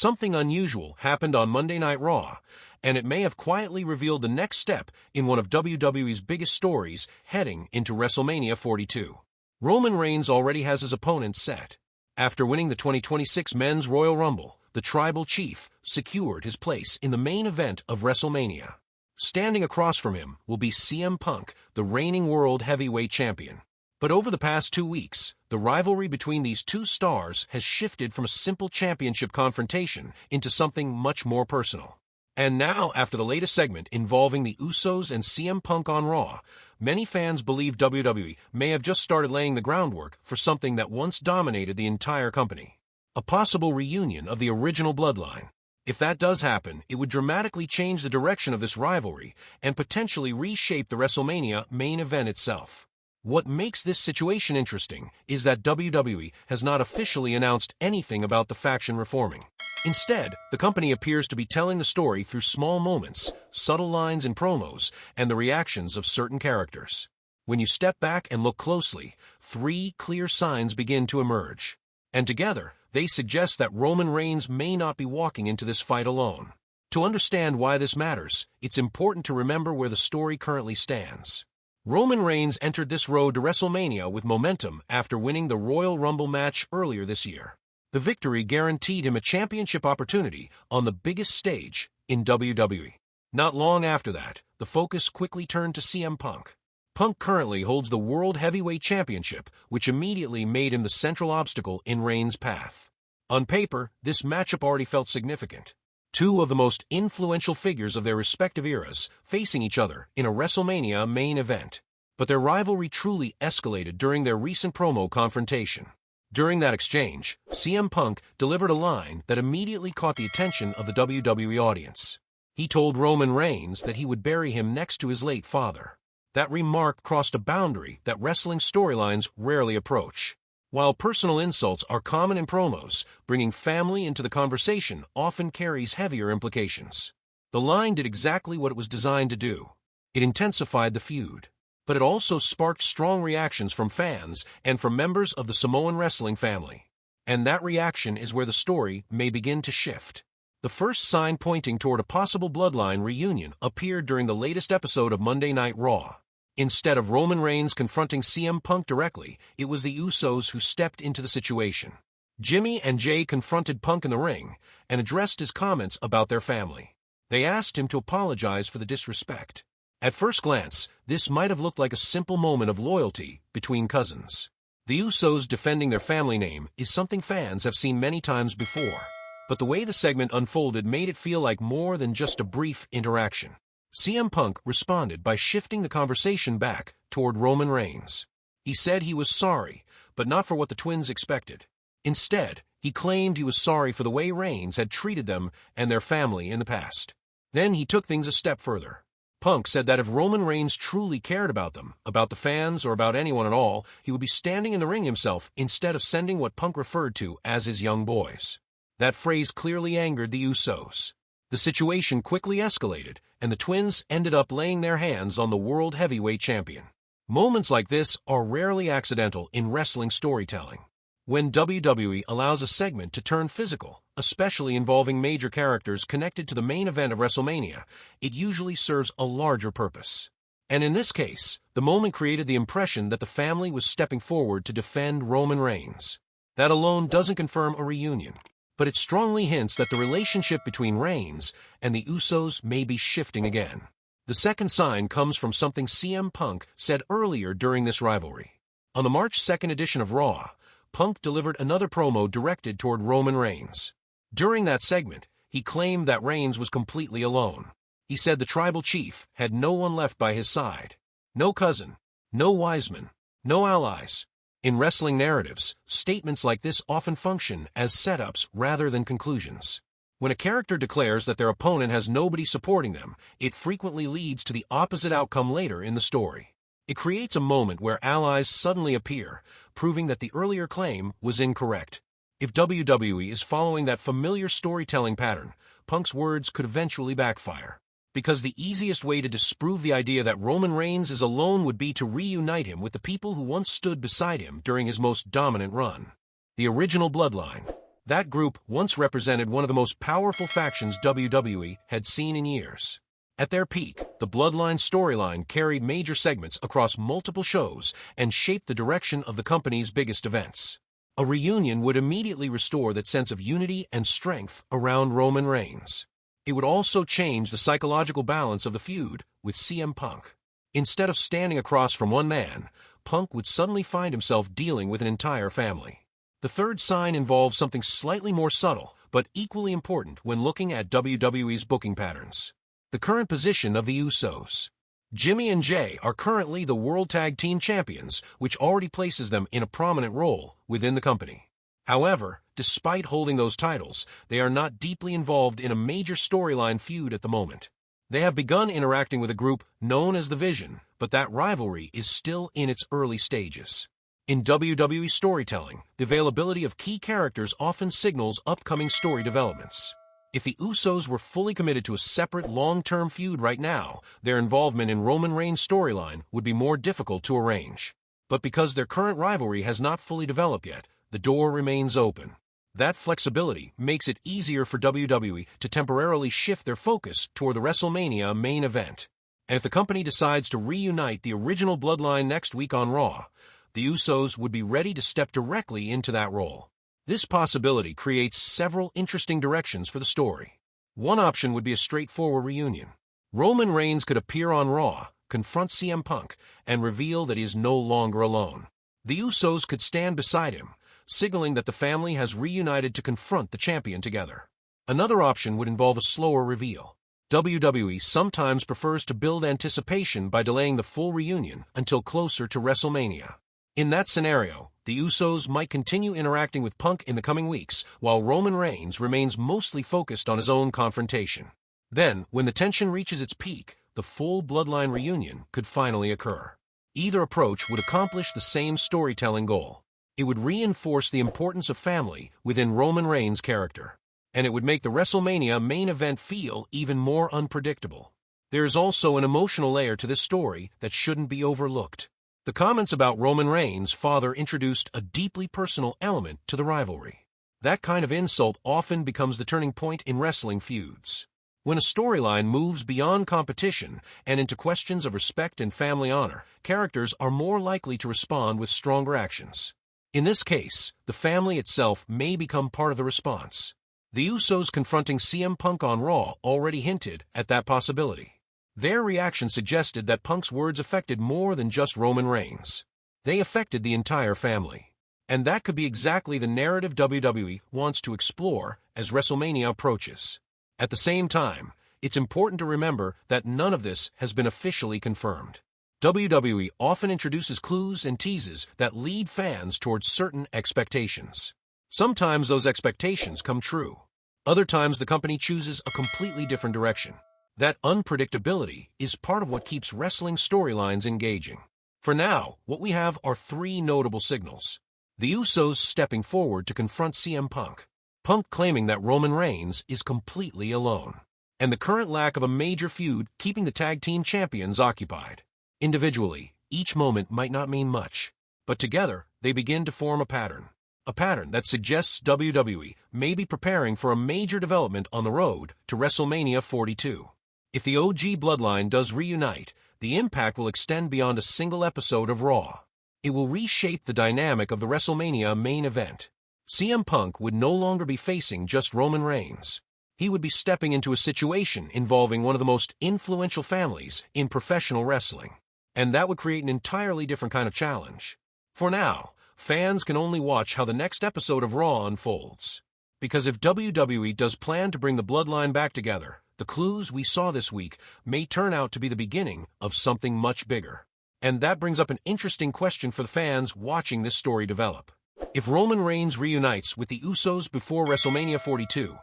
Something unusual happened on Monday Night Raw, and it may have quietly revealed the next step in one of WWE's biggest stories heading into WrestleMania 42. Roman Reigns already has his opponent set. After winning the 2026 Men's Royal Rumble, the Tribal Chief secured his place in the main event of WrestleMania. Standing across from him will be CM Punk, the reigning World Heavyweight Champion. But over the past 2 weeks, the rivalry between these two stars has shifted from a simple championship confrontation into something much more personal. And now, after the latest segment involving the Usos and CM Punk on Raw, many fans believe WWE may have just started laying the groundwork for something that once dominated the entire company. A possible reunion of the original Bloodline. If that does happen, it would dramatically change the direction of this rivalry and potentially reshape the WrestleMania main event itself. What makes this situation interesting is that WWE has not officially announced anything about the faction reforming. Instead, the company appears to be telling the story through small moments, subtle lines in promos, and the reactions of certain characters. When you step back and look closely, 3 clear signs begin to emerge. And together, they suggest that Roman Reigns may not be walking into this fight alone. To understand why this matters, it's important to remember where the story currently stands. Roman Reigns entered this road to WrestleMania with momentum after winning the Royal Rumble match earlier this year. The victory guaranteed him a championship opportunity on the biggest stage in WWE. Not long after that, the focus quickly turned to CM Punk. Punk currently holds the World Heavyweight Championship, which immediately made him the central obstacle in Reigns' path. On paper, this matchup already felt significant. 2 of the most influential figures of their respective eras facing each other in a WrestleMania main event. But their rivalry truly escalated during their recent promo confrontation. During that exchange, CM Punk delivered a line that immediately caught the attention of the WWE audience. He told Roman Reigns that he would bury him next to his late father. That remark crossed a boundary that wrestling storylines rarely approach. While personal insults are common in promos, bringing family into the conversation often carries heavier implications. The line did exactly what it was designed to do. It intensified the feud. But it also sparked strong reactions from fans and from members of the Samoan wrestling family. And that reaction is where the story may begin to shift. The first sign pointing toward a possible Bloodline reunion appeared during the latest episode of Monday Night Raw. Instead of Roman Reigns confronting CM Punk directly, it was the Usos who stepped into the situation. Jimmy and Jay confronted Punk in the ring and addressed his comments about their family. They asked him to apologize for the disrespect. At first glance, this might have looked like a simple moment of loyalty between cousins. The Usos defending their family name is something fans have seen many times before, but the way the segment unfolded made it feel like more than just a brief interaction. CM Punk responded by shifting the conversation back toward Roman Reigns. He said he was sorry, but not for what the twins expected. Instead, he claimed he was sorry for the way Reigns had treated them and their family in the past. Then he took things a step further. Punk said that if Roman Reigns truly cared about them, about the fans, or about anyone at all, he would be standing in the ring himself instead of sending what Punk referred to as his young boys. That phrase clearly angered the Usos. The situation quickly escalated, and the twins ended up laying their hands on the World Heavyweight Champion. Moments like this are rarely accidental in wrestling storytelling. When WWE allows a segment to turn physical, especially involving major characters connected to the main event of WrestleMania, it usually serves a larger purpose. And in this case, the moment created the impression that the family was stepping forward to defend Roman Reigns. That alone doesn't confirm a reunion, but it strongly hints that the relationship between Reigns and the Usos may be shifting again. The second sign comes from something CM Punk said earlier during this rivalry. On the March 2nd edition of Raw, Punk delivered another promo directed toward Roman Reigns. During that segment, he claimed that Reigns was completely alone. He said the Tribal Chief had no one left by his side. No cousin, no Wiseman, no allies. In wrestling narratives, statements like this often function as setups rather than conclusions. When a character declares that their opponent has nobody supporting them, it frequently leads to the opposite outcome later in the story. It creates a moment where allies suddenly appear, proving that the earlier claim was incorrect. If WWE is following that familiar storytelling pattern, Punk's words could eventually backfire. Because the easiest way to disprove the idea that Roman Reigns is alone would be to reunite him with the people who once stood beside him during his most dominant run. The original Bloodline. That group once represented one of the most powerful factions WWE had seen in years. At their peak, the Bloodline storyline carried major segments across multiple shows and shaped the direction of the company's biggest events. A reunion would immediately restore that sense of unity and strength around Roman Reigns. It would also change the psychological balance of the feud with CM Punk. Instead of standing across from one man, Punk would suddenly find himself dealing with an entire family. The third sign involves something slightly more subtle, but equally important when looking at WWE's booking patterns. The current position of the Usos. Jimmy and Jay are currently the World Tag Team Champions, which already places them in a prominent role within the company. However, despite holding those titles, they are not deeply involved in a major storyline feud at the moment. They have begun interacting with a group known as the Vision, but that rivalry is still in its early stages. In WWE storytelling, the availability of key characters often signals upcoming story developments. If the Usos were fully committed to a separate long-term feud right now, their involvement in Roman Reigns' storyline would be more difficult to arrange. But because their current rivalry has not fully developed yet, the door remains open. That flexibility makes it easier for WWE to temporarily shift their focus toward the WrestleMania main event. And if the company decides to reunite the original Bloodline next week on Raw, the Usos would be ready to step directly into that role. This possibility creates several interesting directions for the story. One option would be a straightforward reunion. Roman Reigns could appear on Raw, confront CM Punk, and reveal that he is no longer alone. The Usos could stand beside him, signaling that the family has reunited to confront the champion together. Another option would involve a slower reveal. WWE sometimes prefers to build anticipation by delaying the full reunion until closer to WrestleMania. In that scenario, the Usos might continue interacting with Punk in the coming weeks, while Roman Reigns remains mostly focused on his own confrontation. Then, when the tension reaches its peak, the full Bloodline reunion could finally occur. Either approach would accomplish the same storytelling goal. It would reinforce the importance of family within Roman Reigns' character, and it would make the WrestleMania main event feel even more unpredictable. There is also an emotional layer to this story that shouldn't be overlooked. The comments about Roman Reigns' father introduced a deeply personal element to the rivalry. That kind of insult often becomes the turning point in wrestling feuds. When a storyline moves beyond competition and into questions of respect and family honor, characters are more likely to respond with stronger actions. In this case, the family itself may become part of the response. The Usos confronting CM Punk on Raw already hinted at that possibility. Their reaction suggested that Punk's words affected more than just Roman Reigns. They affected the entire family. And that could be exactly the narrative WWE wants to explore as WrestleMania approaches. At the same time, it's important to remember that none of this has been officially confirmed. WWE often introduces clues and teases that lead fans towards certain expectations. Sometimes those expectations come true. Other times the company chooses a completely different direction. That unpredictability is part of what keeps wrestling storylines engaging. For now, what we have are three notable signals. The Usos stepping forward to confront CM Punk. Punk claiming that Roman Reigns is completely alone. And the current lack of a major feud keeping the tag team champions occupied. Individually, each moment might not mean much, but together they begin to form a pattern. A pattern that suggests WWE may be preparing for a major development on the road to WrestleMania 42. If the OG Bloodline does reunite, the impact will extend beyond a single episode of Raw. It will reshape the dynamic of the WrestleMania main event. CM Punk would no longer be facing just Roman Reigns. He would be stepping into a situation involving one of the most influential families in professional wrestling. And that would create an entirely different kind of challenge. For now, fans can only watch how the next episode of Raw unfolds. Because if WWE does plan to bring the Bloodline back together, the clues we saw this week may turn out to be the beginning of something much bigger. And that brings up an interesting question for the fans watching this story develop. If Roman Reigns reunites with the Usos before WrestleMania 42,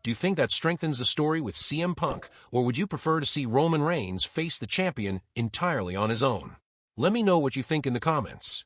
do you think that strengthens the story with CM Punk, or would you prefer to see Roman Reigns face the champion entirely on his own? Let me know what you think in the comments.